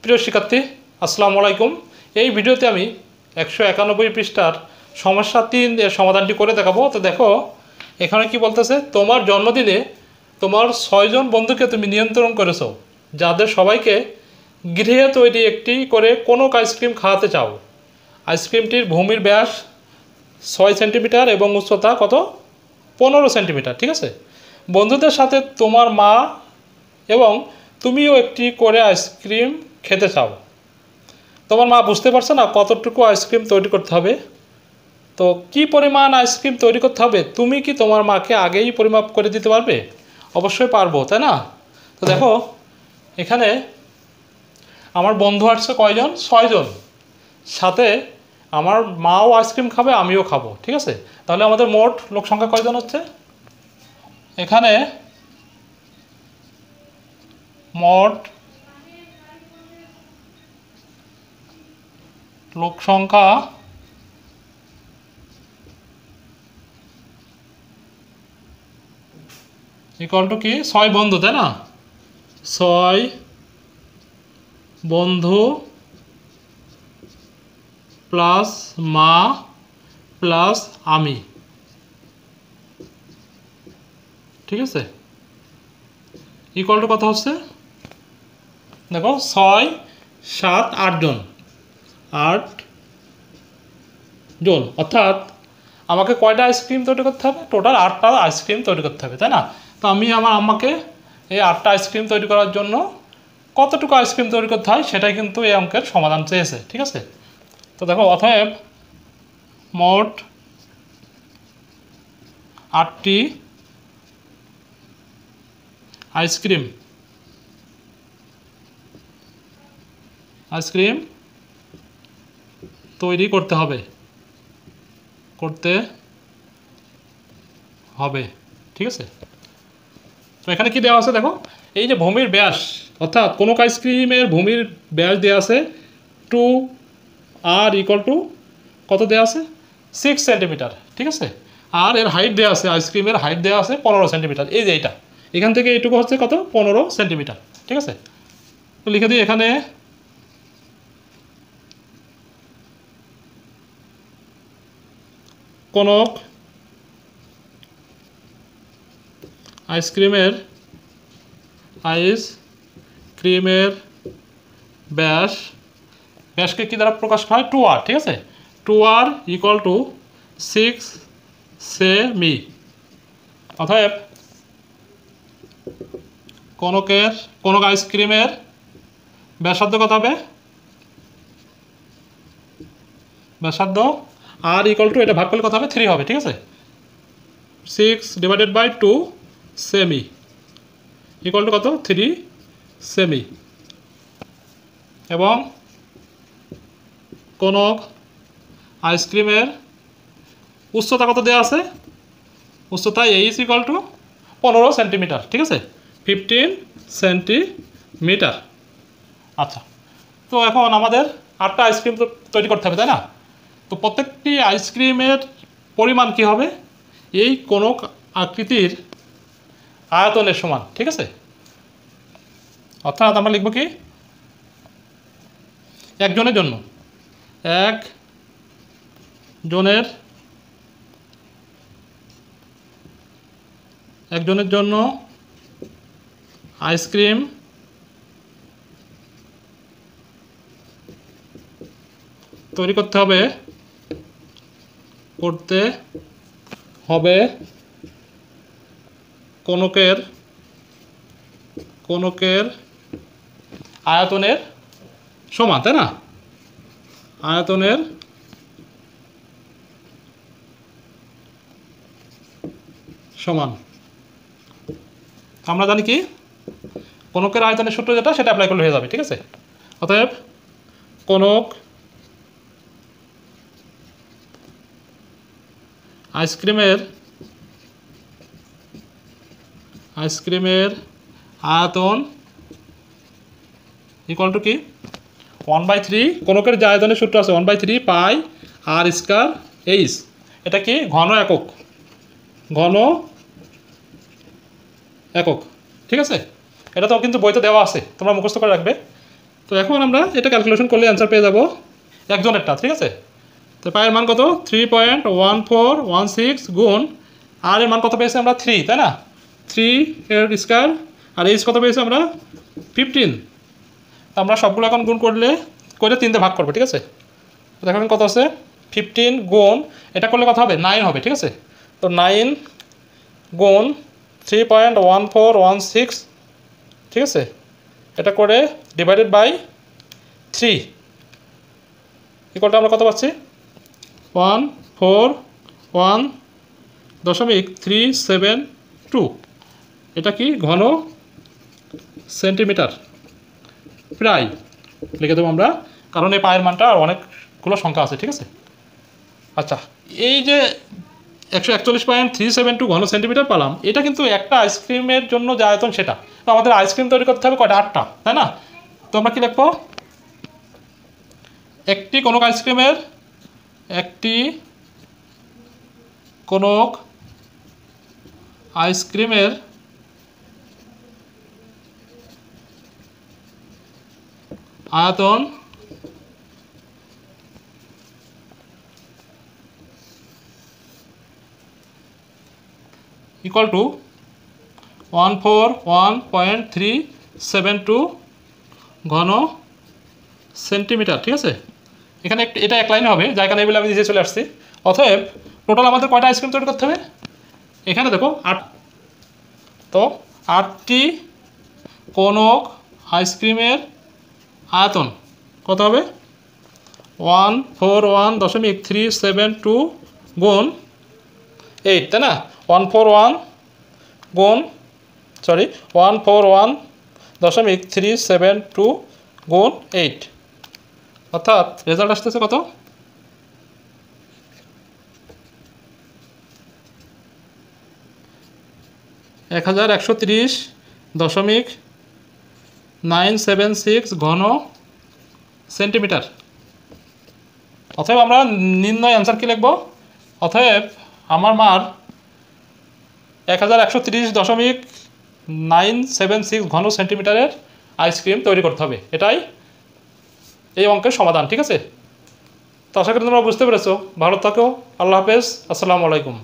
প্রিয় শিক্ষার্থী, আসসালামু আলাইকুম। এই ভিডিওতে আমি 191 পৃষ্ঠার সমস্যা 3 এর সমাধানটি করে দেখাবো। তো দেখো এখানে কি বলতেছে, তোমার জন্মদিনে তোমার 6 জন বন্ধুকে তুমি নিয়ন্ত্রণ করেছো, যাদের সবাইকে গৃহে তৈরি একটি করে কোনো আইসক্রিম খাওয়াতে চাও। আইসক্রিমটির ভূমির ব্যাস 6 সেন্টিমিটার এবং উচ্চতা কত? 15 সেন্টিমিটার। ঠিক আছে। বন্ধুদের সাথে তোমার মা এবং তুমিও একটি করে আইসক্রিম খেতে চাও। তোমার মা বুঝতে পারছে না কতটুকু আইসক্রিম তৈরি করতে হবে। তো কি পরিমাণ আইসক্রিম তৈরি করতে হবে তুমি কি তোমার মাকে আগেই পরিমাপ করে দিতে পারবে? অবশ্যই পারবো, তাই না? তো দেখো এখানে আমার বন্ধু আসছে কয়জন? 6 জন। সাথে আমার মাও আইসক্রিম খাবে, আমিও খাবো। ঠিক আছে। তাহলে আমাদের মোট লোক সংখ্যা কয়জন হচ্ছে? এখানে মোট লোক সংখ্যা ইকুয়াল টু কি? 6 বন্ধু, তাই না? 6 বন্ধু প্লাস মা প্লাস আমি। ঠিক আছে। ইকুয়াল টু কত হচ্ছে? দেখো 6 7 8 জন, 8 জন। অর্থাৎ আমাকে কয়টা আইসক্রিম তৈরি করতে হবে? টোটাল 8টা আইসক্রিম তৈরি করতে হবে, তাই না? তো আমি আমার আম্মাকে এই 8টা আইসক্রিম তৈরি করার জন্য কতটুকু আইসক্রিম তৈরি করতে হয় সেটাই কিন্তু এই অঙ্কের সমাধান চেয়েছে। ঠিক আছে। তো দেখো অতএব মোট 8টি আইসক্রিম তৈরি করতে হবে। ঠিক আছে। তো এখানে কি দেওয়া আছে দেখো, এই যে ভূমির ব্যাস, অর্থাৎ কোনো আইসক্রিমের ভূমির ব্যাস দেওয়া আছে 2r ইকুয়াল টু কত দেওয়া আছে? 6 সেন্টিমিটার। ঠিক আছে। আর এর হাইট দেওয়া আছে, আইসক্রিমের হাইট দেওয়া আছে 15 সেন্টিমিটার। এই যে এইটা, এখান থেকে এইটুকু হচ্ছে কত? 15 সেন্টিমিটার। ঠিক আছে। তো লিখে দিই এখানে কোনো আইসক্রিমের ব্যাসকে কী দ্বারা প্রকাশ করা হয়? 2r। ঠিক আছে। 2r equal to 6 semi. অতএব কোনো আইসক্রিমের ব্যাসার্ধ কত হবে? ব্যাসার্ধ আর ইকুয়াল টু, এটা ভাগ করলে কত হবে? 3 হবে। ঠিক আছে। 6 ডিভাইডেড বাই 2 সেমি ইকুয়াল টু কত? 3 সেমি। এবং কোনো আইসক্রিমের উচ্চতা কত দেওয়া আছে? উচ্চতা এইচ ইকুয়াল টু 15 সেন্টিমিটার। ঠিক আছে। 15 সেন্টিমিটার। আচ্ছা, তো এখন আমাদের 8টা আইসক্রিম তৈরি করতে হবে, তাই না? তো প্রত্যেকটি আইসক্রিমের পরিমাণ কি হবে? এই কোনো আকৃতির আয়তনের সমান। ঠিক আছে। অর্থাৎ আমরা লিখব কি? একজনের জন্য আইসক্রিম তৈরি করতে হবে কোনকের আয়তনের সমান, তাই না? আয়তনের সমান। আমরা জানি কি কোনকের আয়তনের সূত্র যেটা, সেটা অ্যাপ্লাই করলে হয়ে যাবে। ঠিক আছে। অতএব কোনক আইসক্রিমের আয়তন ইকুয়াল টু কি? 1/3, কোনকের যে আয়তনের সূত্র আছে 1/3 পাই আর স্কয়ার এইচ। এটা কি? ঘন একক। ঠিক আছে। এটা তো কিন্তু বইতে দেওয়া আছে, তোমরা মুখস্থ করে রাখবে। তো এখন আমরা এটা ক্যালকুলেশন করলে অ্যান্সার পেয়ে যাব একজনেরটা, ঠিক আছে। তো পায়ের মান কত 3.1416 গুণ আর এর মান কত পেয়েছি আমরা 3, তাই না, 3 এর স্কয়ার, আর এইচ কত পেয়েছি আমরা 15। আমরা সবগুলো এখন গুণ করে 3 দিয়ে ভাগ করবো, ঠিক আছে। তো দেখেন কত আছে 15 গুণ এটা করলে কত হবে 9 হবে, ঠিক আছে। তো 9 গুণ 3.1416, ঠিক আছে, এটা করে ডিভাইডেড বাই 3 ইকুয়ালটা আমরা কত পাচ্ছি 141.372। এটা কি ঘন সেন্টিমিটার প্রায় লিখে দেবো আমরা, কারণ এই পায়ের মানটা আর অনেকগুলো সংখ্যা আছে, ঠিক আছে। আচ্ছা, এই যে 141.372 ঘন সেন্টিমিটার পেলাম, এটা কিন্তু একটা আইসক্রিমের জন্য যে আয়তন সেটা। তো আমাদের আইসক্রিম তৈরি করতে হবে কয়টা 8টা, তাই না। তো আমরা কী লিখবো একটি কোনক আইসক্রিমের আয়তন ইকুয়াল টু 141.372 ঘন সেন্টিমিটার, ঠিক আছে। এখানে এটা এক লাইনে হবে, যার কারণে এই বলে আমি নিচে চলে আসছি। অতএব টোটাল আমাদের কয়টা আইসক্রিম তৈরি করতে হবে, এখানে দেখো 8। তো 8টি কোনক আইসক্রিমের আয়তন কত হবে 141.372 গুণ 8, তাই না। 141.372 গুণ 8, অর্থাৎ রেজাল্ট আসতেছে কত 1130.976 ঘন সেন্টিমিটার। অতএব আমরা নির্ণয় অ্যান্সার কী লিখব, অতএব আমার মান 1130.976 ঘন সেন্টিমিটারের আইসক্রিম তৈরি করতে হবে, এটাই এই অঙ্কের সমাধান, ঠিক আছে। তো আশা করি তোমরা বুঝতে পেরেছো। ভালো থাকো, আল্লাহ হাফেজ, আসসালামু আলাইকুম।